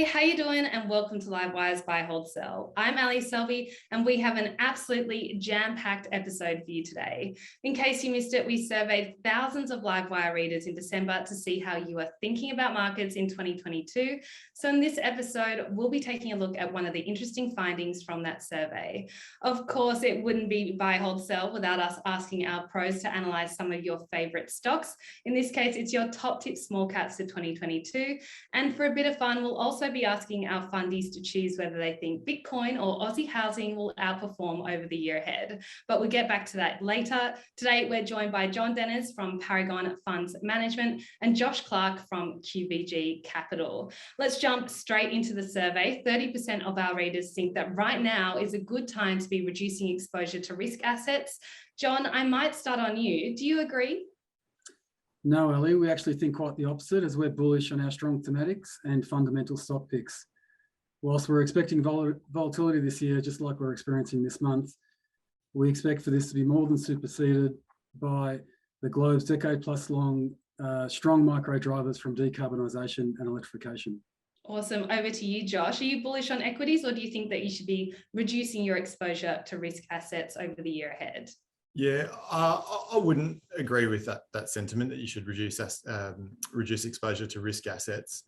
Hey, how you doing? And welcome to Livewire's Buy, Hold, Sell. I'm Ali Selby, and we have an absolutely jam-packed episode for you today. In case you missed it, we surveyed thousands of Livewire readers in December to see how you are thinking about markets in 2022. So in this episode, we'll be taking a look at one of the interesting findings from that survey. Of course, it wouldn't be Buy, Hold, Sell without us asking our pros to analyze some of your favorite stocks. In this case, it's your top tip small caps for 2022. And for a bit of fun, we'll also be asking our fundies to choose whether they think Bitcoin or Aussie housing will outperform over the year ahead. But we'll get back to that later. Today, we're joined by Deniz from Paragon Funds Management and Josh Clark from QVG Capital. Let's jump straight into the survey. 30% of our readers think that right now is a good time to be reducing exposure to risk assets. John, I might start on you. Do you agree? No, Ali, we actually think quite the opposite, as we're bullish on our strong thematics and fundamental stock picks. Whilst we're expecting volatility this year, just like we're experiencing this month, we expect for this to be more than superseded by the globe's decade-plus long strong micro drivers from decarbonisation and electrification. Awesome. Over to you, Josh. Are you bullish on equities, or do you think that you should be reducing your exposure to risk assets over the year ahead? Yeah, I wouldn't agree with that sentiment that you should reduce exposure to risk assets.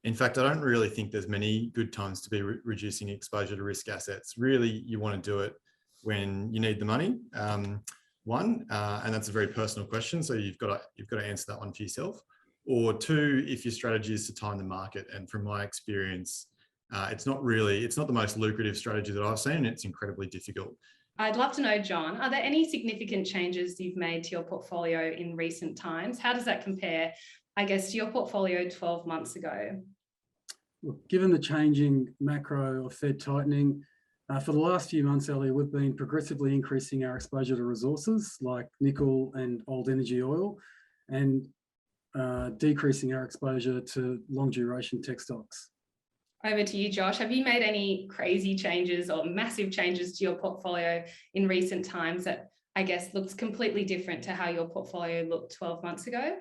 In fact, I don't really think there's many good times to be reducing exposure to risk assets. Really, you want to do it when you need the money. And that's a very personal question, so you've got to answer that one for yourself. Or two, if your strategy is to time the market. And from my experience, it's not the most lucrative strategy that I've seen. It's incredibly difficult. I'd love to know, John, are there any significant changes you've made to your portfolio in recent times? How does that compare, I guess, to your portfolio 12 months ago? Look, given the changing macro of Fed tightening, for the last few months, Ellie, we've been progressively increasing our exposure to resources like nickel and old energy oil, and decreasing our exposure to long duration tech stocks. Over to you, Josh. Have you made any crazy changes or massive changes to your portfolio in recent times that I guess looks completely different to how your portfolio looked 12 months ago?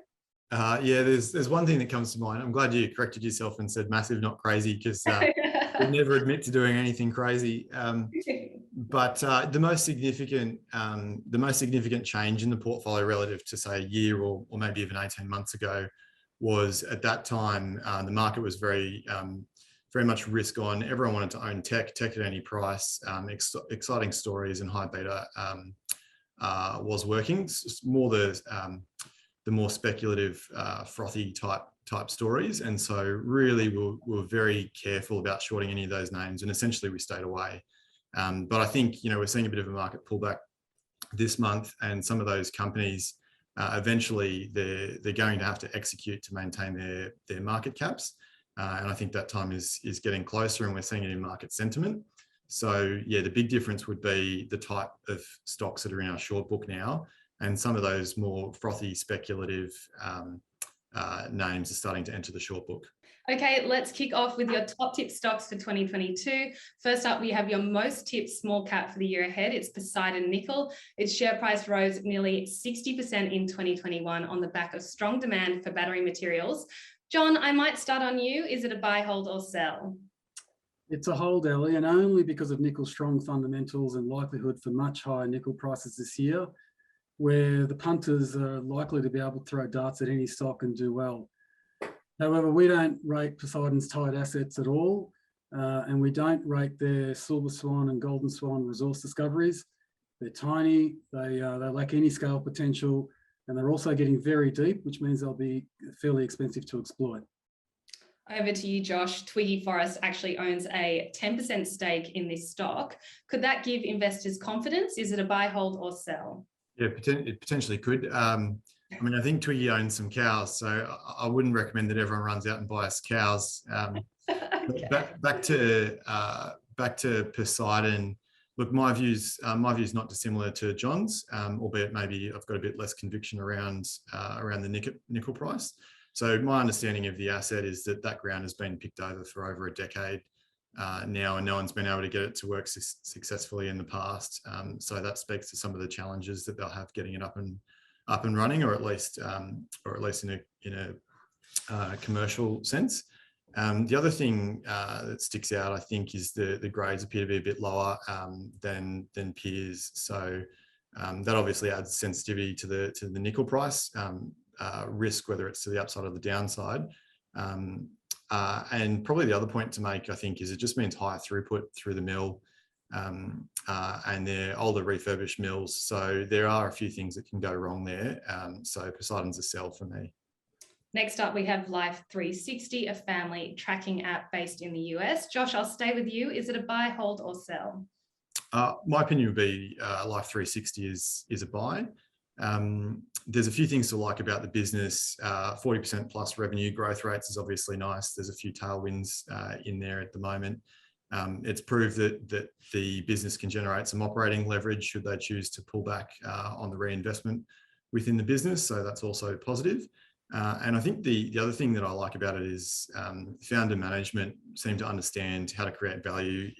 Yeah, there's one thing that comes to mind. I'm glad you corrected yourself and said massive, not crazy, because we never admit to doing anything crazy. But the most significant change in the portfolio relative to, say, a year or maybe even 18 months ago was, at that time, the market was very much risk on. Everyone wanted to own tech at any price. Exciting stories and high beta was working. More the more speculative, frothy type stories. And so really we were very careful about shorting any of those names, and essentially we stayed away. But I think, we're seeing a bit of a market pullback this month, and some of those companies eventually they're going to have to execute to maintain their market caps. And I think that time is getting closer, and we're seeing it in market sentiment. So yeah, the big difference would be the type of stocks that are in our short book now, and some of those more frothy, speculative names are starting to enter the short book. Okay, let's kick off with your top tip stocks for 2022. First up, we have your most tipped small cap for the year ahead. It's Poseidon Nickel. Its share price rose nearly 60% in 2021 on the back of strong demand for battery materials. John, I might start on you. Is it a buy, hold, or sell? It's a hold, Ellie, and only because of nickel's strong fundamentals and likelihood for much higher nickel prices this year, where the punters are likely to be able to throw darts at any stock and do well. However, we don't rate Poseidon's tight assets at all, and we don't rate their silver swan and golden swan resource discoveries. They're tiny, they lack any scale potential, and they're also getting very deep, which means they'll be fairly expensive to exploit. Over to you, Josh. Twiggy Forrest actually owns a 10% stake in this stock. Could that give investors confidence? Is it a buy, hold, or sell? Yeah, it potentially could. I think Twiggy owns some cows, so I wouldn't recommend that everyone runs out and buys cows. Okay. Back to Poseidon. Look, my view's not dissimilar to John's, albeit maybe I've got a bit less conviction around the nickel price. So my understanding of the asset is that ground has been picked over for over a decade now, and no one's been able to get it to work successfully in the past. So that speaks to some of the challenges that they'll have getting it up and running, or at least in a commercial sense. The other thing that sticks out, I think, is the grades appear to be a bit lower than peers. So that obviously adds sensitivity to the nickel price risk, whether it's to the upside or the downside. And probably the other point to make, I think, is it just means higher throughput through the mill, and they're older refurbished mills. So there are a few things that can go wrong there. So Poseidon's a sell for me. Next up, we have Life360, a family tracking app based in the US. Josh, I'll stay with you. Is it a buy, hold, or sell? My opinion would be Life360 is a buy. There's a few things to like about the business. 40% plus revenue growth rates is obviously nice. There's a few tailwinds in there at the moment. It's proved that the business can generate some operating leverage should they choose to pull back on the reinvestment within the business. So that's also positive. And I think the other thing that I like about it is founder management seem to understand how to create value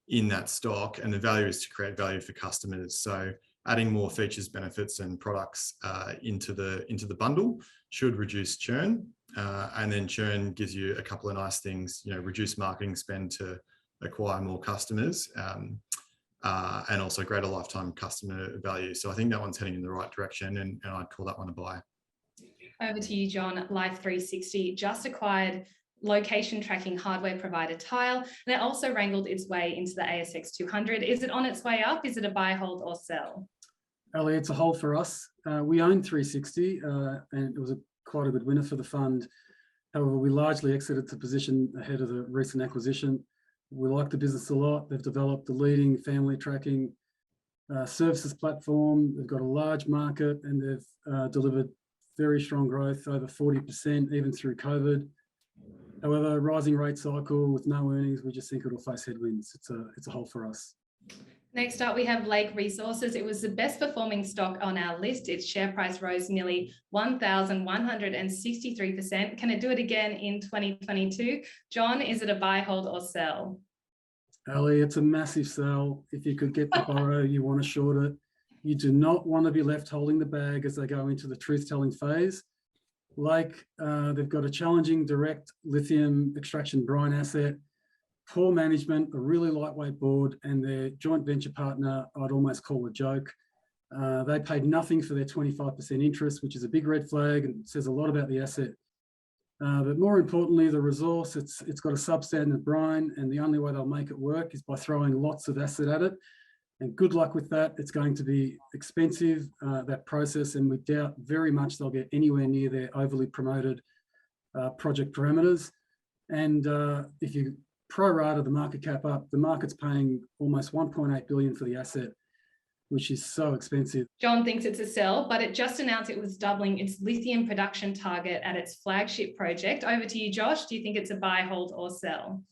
in that stock, and the value is to create value for customers. So adding more features, benefits, and products into the bundle should reduce churn, and then churn gives you a couple of nice things. Reduce marketing spend to acquire more customers, and also greater lifetime customer value. So I think that one's heading in the right direction, and I'd call that one a buy. Over to you, John. Life360 just acquired location tracking hardware provider Tile, and it also wrangled its way into the ASX 200. Is it on its way up? Is it a buy, hold, or sell? Ali, it's a hold for us. We own 360, and it was quite a good winner for the fund. However, we largely exited the position ahead of the recent acquisition. We like the business a lot. They've developed the leading family tracking services platform. They've got a large market, and they've delivered very strong growth, over 40%, even through COVID. However, rising rate cycle with no earnings, we just think it'll face headwinds. It's a hold for us. Next up, we have Lake Resources. It was the best performing stock on our list. Its share price rose nearly 1,163%. Can it do it again in 2022? John, is it a buy, hold, or sell? Ali, it's a massive sell. If you could get the borrow, you want to short it. You do not want to be left holding the bag as they go into the truth-telling phase. Like, they've got a challenging direct lithium extraction brine asset, poor management, a really lightweight board, and their joint venture partner, I'd almost call a joke. They paid nothing for their 25% interest, which is a big red flag and says a lot about the asset. But more importantly, the resource, it's got a substandard brine, and the only way they'll make it work is by throwing lots of acid at it. And good luck with that. It's going to be expensive, that process, and we doubt very much they'll get anywhere near their overly promoted project parameters. And if you pro-rata the market cap up, the market's paying almost 1.8 billion for the asset, which is so expensive. John thinks it's a sell, but it just announced it was doubling its lithium production target at its flagship project. Over to you, Josh. Do you think it's a buy, hold, or sell?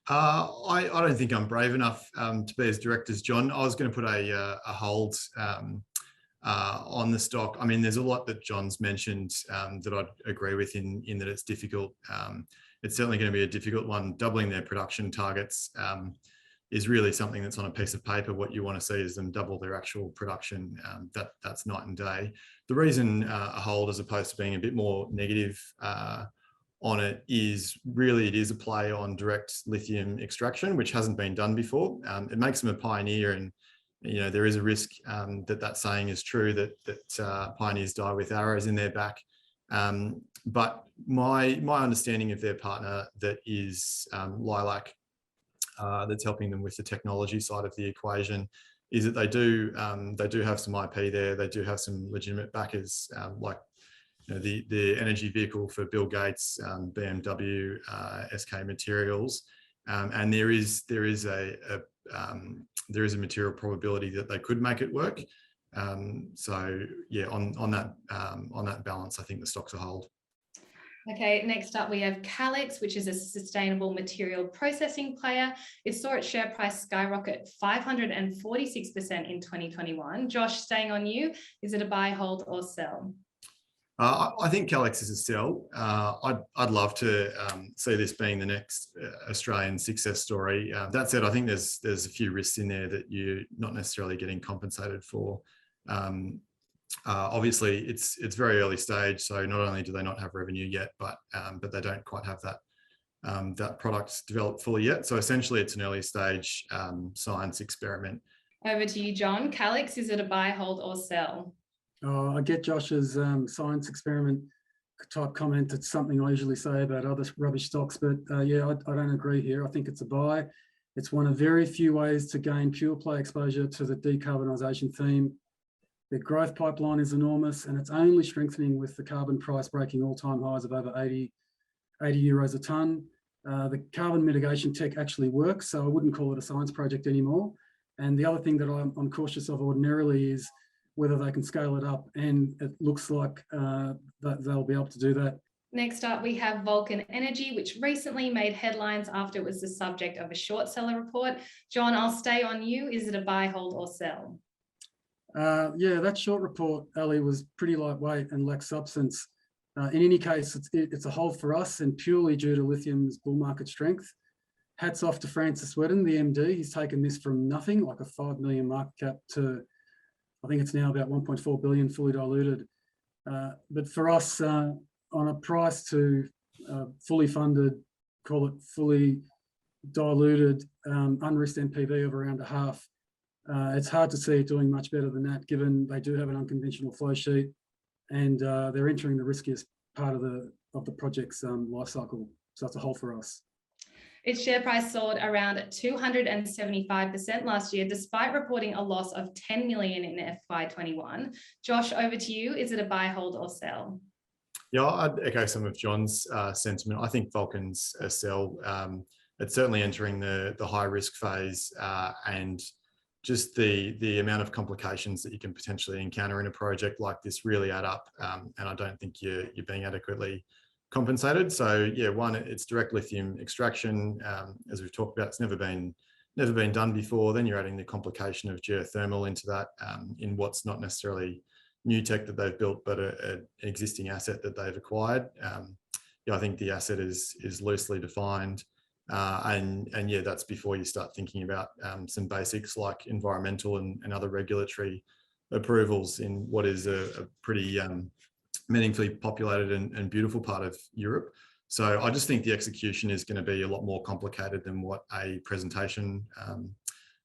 I don't think I'm brave enough to be as direct as John. I was going to put a hold on the stock. I mean, there's a lot that John's mentioned that I'd agree with in that it's difficult. It's certainly going to be a difficult one. Doubling their production targets is really something that's on a piece of paper. What you want to see is them double their actual production. That's night and day. The reason a hold as opposed to being a bit more negative on it is really it is a play on direct lithium extraction, which hasn't been done before. It makes them a pioneer, and there is a risk that saying is true, that pioneers die with arrows in their back. But my understanding of their partner that is Lilac, that's helping them with the technology side of the equation, is that they do have some IP there. They do have some legitimate backers, like the energy vehicle for Bill Gates, BMW, SK Materials, and there is a material probability that they could make it work. So yeah, on that balance, I think the stock's a hold. Okay, next up we have Calyx, which is a sustainable material processing player. It saw its share price skyrocket 546% in 2021. Josh, staying on you, is it a buy, hold, or sell? I think Calyx is a sell. I'd love to see this being the next Australian success story. That said, I think there's a few risks in there that you're not necessarily getting compensated for. Obviously, it's very early stage, so not only do they not have revenue yet, but they don't quite have that that product's developed fully yet. So essentially, it's an early stage science experiment. Over to you, John. Calyx, is it a buy, hold, or sell? I get Josh's science experiment type comment. It's something I usually say about other rubbish stocks, but yeah, I don't agree here. I think it's a buy. It's one of very few ways to gain pure play exposure to the decarbonisation theme. The growth pipeline is enormous, and it's only strengthening with the carbon price breaking all-time highs of over 80 euros a tonne. The carbon mitigation tech actually works, so I wouldn't call it a science project anymore. And the other thing that I'm cautious of ordinarily is whether they can scale it up, and it looks like that they'll be able to do that. Next up, we have Vulcan Energy, which recently made headlines after it was the subject of a short seller report. John, I'll stay on you. Is it a buy, hold, or sell? Yeah, that short report, Ali, was pretty lightweight and lacked substance. In any case, it's a hold for us, and purely due to lithium's bull market strength. Hats off to Francis Wedden, the MD. He's taken this from nothing, like a 5 million market cap, to I think it's now about 1.4 billion fully diluted. But for us, on a price to fully funded, call it fully diluted, unrisked NPV of around a half, it's hard to see it doing much better than that, given they do have an unconventional flow sheet, and they're entering the riskiest part of the project's life cycle. So it's a hold for us. Its share price soared around 275% last year, despite reporting a loss of 10 million in FY21. Josh, over to you. Is it a buy, hold, or sell? Yeah, I'd echo some of John's sentiment. I think Vulcan's a sell. It's certainly entering the high risk phase, and just the amount of complications that you can potentially encounter in a project like this really add up. And I don't think you're being adequately compensated. So yeah, one, it's direct lithium extraction. As we've talked about, it's never been done before. Then you're adding the complication of geothermal into that, in what's not necessarily new tech that they've built, but an existing asset that they've acquired. Yeah, I think the asset is loosely defined, and yeah, that's before you start thinking about some basics like environmental and other regulatory approvals in what is a pretty meaningfully populated and beautiful part of Europe. So I just think the execution is going to be a lot more complicated than what a presentation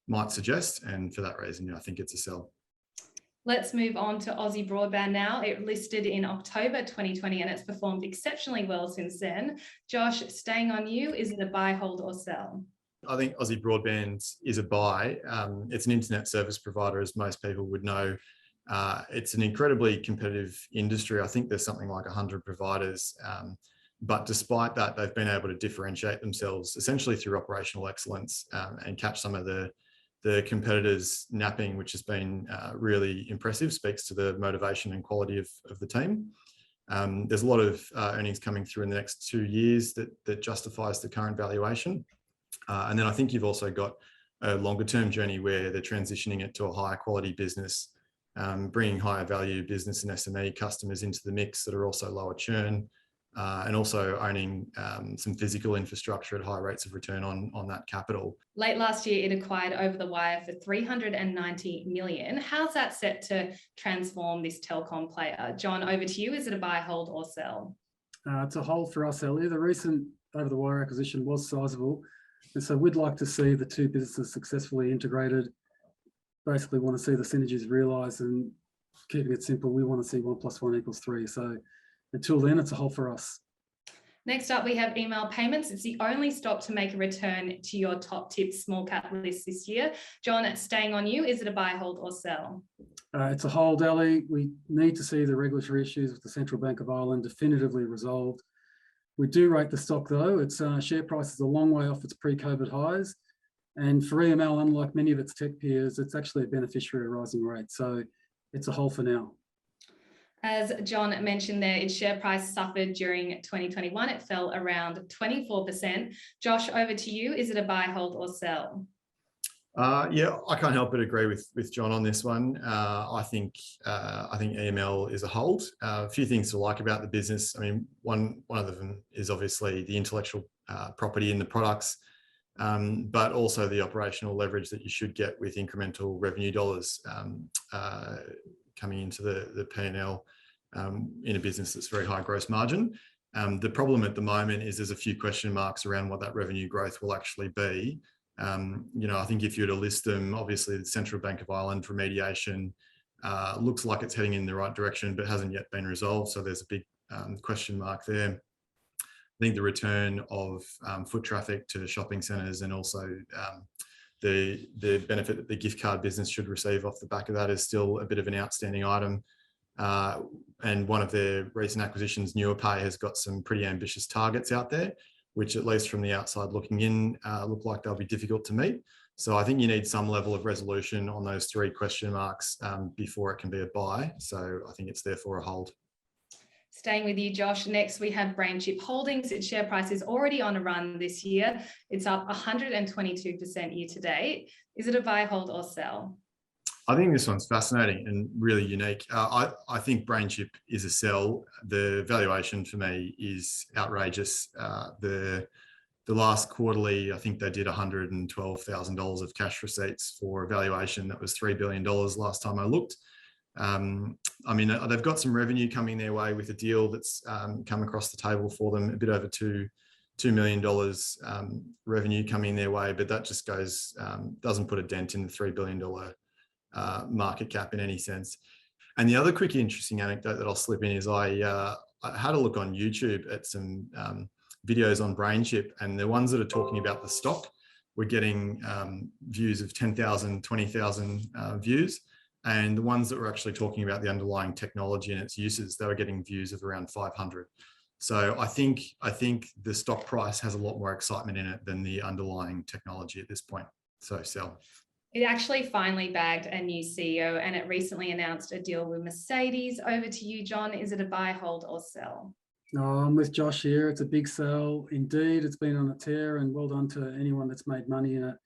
might suggest. And for that reason, I think it's a sell. Let's move on to Aussie Broadband now. It listed in October 2020 and it's performed exceptionally well since then. Josh, staying on you, is it a buy, hold, or sell? I think Aussie Broadband is a buy. It's an internet service provider, as most people would know. It's an incredibly competitive industry. I think there's something like 100 providers. But despite that, they've been able to differentiate themselves essentially through operational excellence, and catch some of the competitors napping, which has been really impressive, speaks to the motivation and quality of the team. There's a lot of earnings coming through in the next 2 years that justifies the current valuation. And then I think you've also got a longer term journey where they're transitioning it to a higher quality business, bringing higher value business and SME customers into the mix that are also lower churn, and also owning some physical infrastructure at high rates of return on that capital. Late last year, it acquired Over the Wire for 390 million. How's that set to transform this telecom player? John, over to you. Is it a buy, hold, or sell? It's a hold for us, Ellie. The recent Over the Wire acquisition was sizable, and so we'd like to see the two businesses successfully integrated. Basically want to see the synergies realised, and keeping it simple, we want to see 1 + 1 = 3. So until then, it's a hold for us. Next up, we have EML Payments. It's the only stock to make a return to your top tip small cap list this year. John, staying on you, is it a buy, hold, or sell? It's a hold, Ellie. We need to see the regulatory issues with the Central Bank of Ireland definitively resolved. We do rate the stock though. Its share price is a long way off its pre-COVID highs. And for EML, unlike many of its tech peers, it's actually a beneficiary of rising rates. So it's a hold for now. As John mentioned there, its share price suffered during 2021. It fell around 24%. Josh, over to you. Is it a buy, hold, or sell? Yeah, I can't help but agree with John on this one. I think EML is a hold. A few things to like about the business. I mean, one of them is obviously the intellectual property in the products, but also the operational leverage that you should get with incremental revenue dollars coming into the P&L in a business that's very high gross margin. The problem at the moment is there's a few question marks around what that revenue growth will actually be. I think if you were to list them, obviously the Central Bank of Ireland remediation looks like it's heading in the right direction, but hasn't yet been resolved. So there's a big question mark there. I think the return of foot traffic to shopping centres and also the benefit that the gift card business should receive off the back of that is still a bit of an outstanding item. And one of their recent acquisitions, NewerPay, has got some pretty ambitious targets out there, which at least from the outside looking in, look like they'll be difficult to meet. So I think you need some level of resolution on those three question marks before it can be a buy. So I think it's therefore a hold. Staying with you, Josh, next we have BrainChip Holdings. Its share price is already on a run this year. It's up 122% year to date. Is it a buy, hold or sell? I think this one's fascinating and really unique. I think BrainChip is a sell. The valuation for me is outrageous. The last quarterly, I think they did $112,000 of cash receipts for a valuation that was $3 billion last time I looked. I mean, they've got some revenue coming their way with a deal that's come across the table for them, a bit over $2 million revenue coming their way, but that just goes, doesn't put a dent in the $3 billion market cap in any sense. And the other quick interesting anecdote that I'll slip in is I had a look on YouTube at some videos on BrainChip, and the ones that are talking about the stock were getting views of 10,000, 20,000 views. And the ones that were actually talking about the underlying technology and its uses, they were getting views of around 500. So I think the stock price has a lot more excitement in it than the underlying technology at this point. So sell. It actually finally bagged a new CEO, and it recently announced a deal with Mercedes. Over to you, John. Is it a buy, hold or sell? No, I'm with Josh here. It's a big sell indeed. It's been on a tear, and well done to anyone that's made money in it.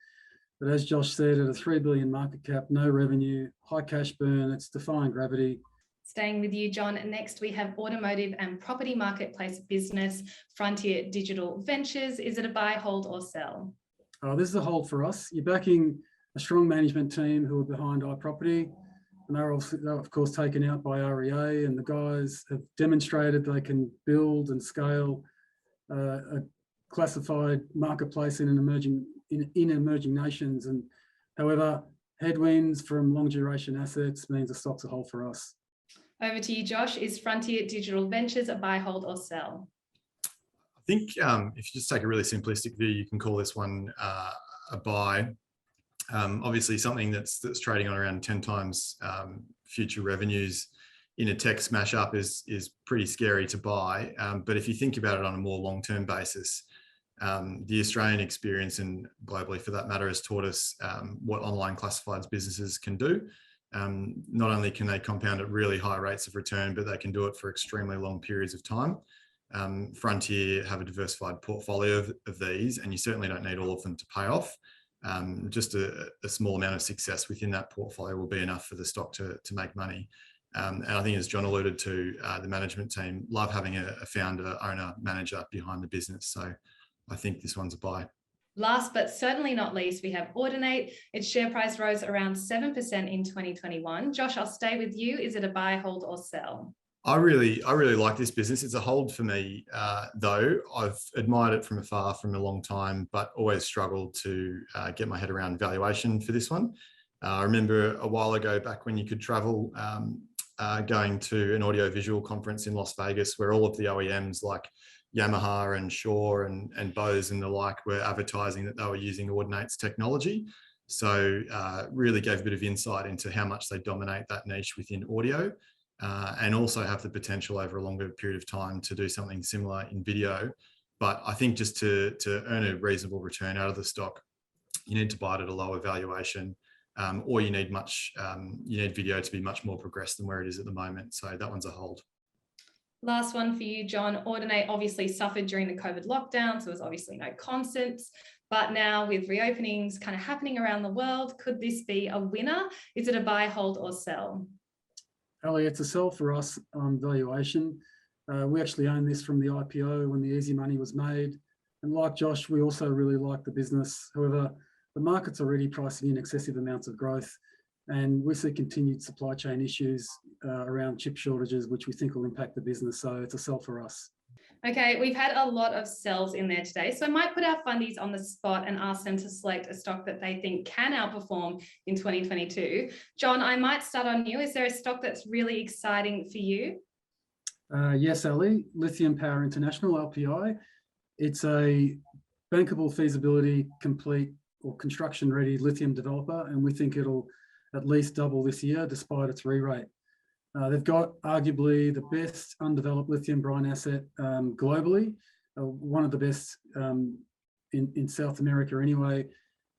But as Josh said, at a 3 billion market cap, no revenue, high cash burn, it's defying gravity. Staying with you, John. Next, we have automotive and property marketplace business, Frontier Digital Ventures. Is it a buy, hold or sell? Oh, this is a hold for us. You're backing a strong management team who are behind iProperty, and they're of course taken out by REA, and the guys have demonstrated they can build and scale a classified marketplace in emerging nations. And however, headwinds from long duration assets means the stock's a hold for us. Over to you, Josh. Is Frontier Digital Ventures a buy, hold or sell? I think if you just take a really simplistic view, you can call this one a buy. Obviously something that's trading on around 10 times future revenues in a tech smash up is pretty scary to buy. But if you think about it on a more long-term basis, the Australian experience, and globally for that matter, has taught us what online classifieds businesses can do. Not only can they compound at really high rates of return, but they can do it for extremely long periods of time. Frontier have a diversified portfolio of these, and you certainly don't need all of them to pay off. Just a small amount of success within that portfolio will be enough for the stock to make money. And I think, as John alluded to, the management team love having a founder, owner, manager behind the business. So I think this one's a buy. Last but certainly not least, we have Audinate. Its share price rose around 7% in 2021. Josh, I'll stay with you. Is it a buy, hold or sell? I really like this business. It's a hold for me, though. I've admired it from afar from a long time, but always struggled to get my head around valuation for this one. I remember a while ago, back when you could travel, going to an audiovisual conference in Las Vegas, where all of the OEMs like Yamaha and Shaw and Bose and the like were advertising that they were using Audinate's technology. So really gave a bit of insight into how much they dominate that niche within audio. And also have the potential over a longer period of time to do something similar in video. But I think just to earn a reasonable return out of the stock, you need to buy it at a lower valuation, or you need video to be much more progressed than where it is at the moment. So that one's a hold. Last one for you, John. Audinate obviously suffered during the COVID lockdown, so there's obviously no concerts. But now with reopenings kind of happening around the world, could this be a winner? Is it a buy, hold or sell? Ali, it's a sell for us on valuation. We actually own this from the IPO when the easy money was made. And like Josh, we also really like the business. However, the market's already pricing in excessive amounts of growth, and we see continued supply chain issues around chip shortages, which we think will impact the business. So it's a sell for us. Okay, we've had a lot of sells in there today, so I might put our fundies on the spot and ask them to select a stock that they think can outperform in 2022. John, I might start on you. Is there a stock that's really exciting for you? Yes, Ali, Lithium Power International, LPI. It's a bankable feasibility complete or construction ready lithium developer, and we think it'll at least double this year despite its re-rate. They've got arguably the best undeveloped lithium brine asset globally, one of the best in South America anyway.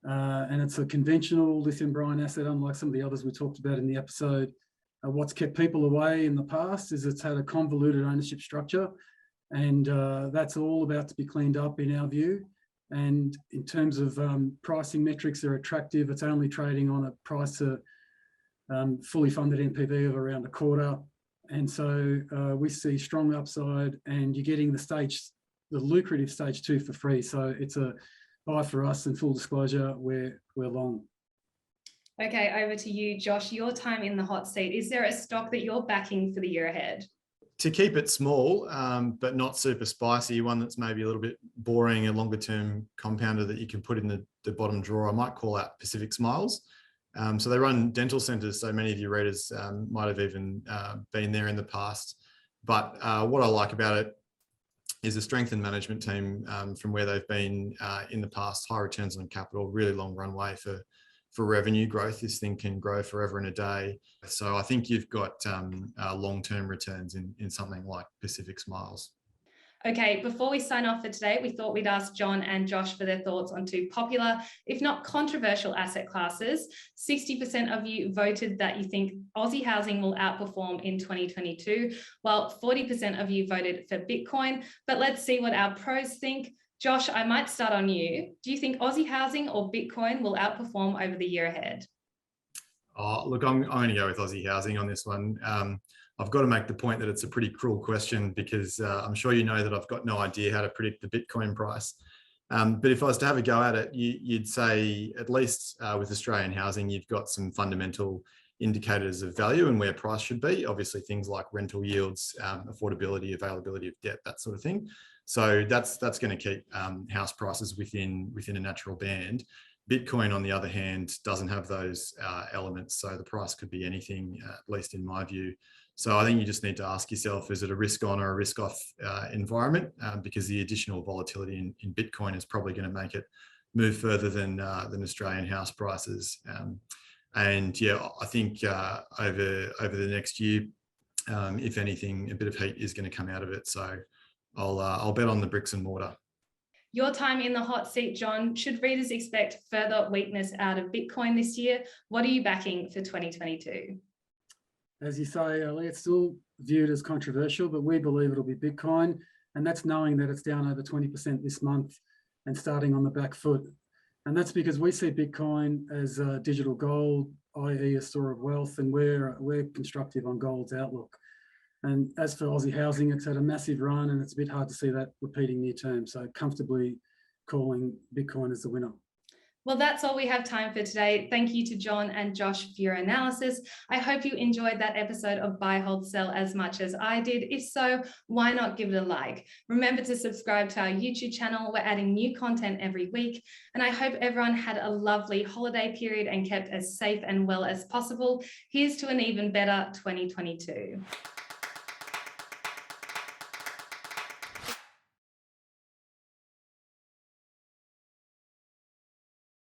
And it's a conventional lithium brine asset, unlike some of the others we talked about in the episode. What's kept people away in the past is it's had a convoluted ownership structure, and that's all about to be cleaned up in our view. And in terms of pricing metrics, they're attractive. It's only trading on a price to fully funded NPV of around a quarter. And so we see strong upside, and you're getting the lucrative stage 2 for free. So it's a buy for us, and full disclosure, we're long. Okay, over to you, Josh. Your time in the hot seat. Is there a stock that you're backing for the year ahead? To keep it small, but not super spicy, one that's maybe a little bit boring, a longer term compounder that you can put in the bottom drawer, I might call out Pacific Smiles. So they run dental centres, so many of your readers might have even been there in the past. But what I like about it is a strengthened management team from where they've been in the past, high returns on capital, really long runway for revenue growth. This thing can grow forever and a day. So I think you've got long-term returns in something like Pacific Smiles. Okay, before we sign off for today, we thought we'd ask John and Josh for their thoughts on two popular, if not controversial, asset classes. 60% of you voted that you think Aussie housing will outperform in 2022, while 40% of you voted for Bitcoin. But let's see what our pros think. Josh, I might start on you. Do you think Aussie housing or Bitcoin will outperform over the year ahead? Oh, look, I'm going to go with Aussie housing on this one. I've got to make the point that it's a pretty cruel question, because I'm sure you know that I've got no idea how to predict the Bitcoin price. But if I was to have a go at it, you'd say, at least with Australian housing, you've got some fundamental indicators of value and where price should be. Obviously, things like rental yields, affordability, availability of debt, that sort of thing. So that's going to keep house prices within a natural band. Bitcoin, on the other hand, doesn't have those elements, so the price could be anything, at least in my view. So I think you just need to ask yourself, is it a risk on or a risk off environment? Because the additional volatility in Bitcoin is probably going to make it move further than Australian house prices. And yeah, I think over the next year, if anything, a bit of heat is going to come out of it. So I'll bet on the bricks and mortar. Your time in the hot seat, John. Should readers expect further weakness out of Bitcoin this year? What are you backing for 2022? As you say, Ali, it's still viewed as controversial, but we believe it'll be Bitcoin. And that's knowing that it's down over 20% this month and starting on the back foot. And that's because we see Bitcoin as digital gold, i.e. a store of wealth, and we're constructive on gold's outlook. And as for Aussie housing, it's had a massive run, and it's a bit hard to see that repeating near term. So comfortably calling Bitcoin as the winner. Well, that's all we have time for today. Thank you to John and Josh for your analysis. I hope you enjoyed that episode of Buy, Hold, Sell as much as I did. If so, why not give it a like? Remember to subscribe to our YouTube channel. We're adding new content every week. And I hope everyone had a lovely holiday period and kept as safe and well as possible. Here's to an even better 2022.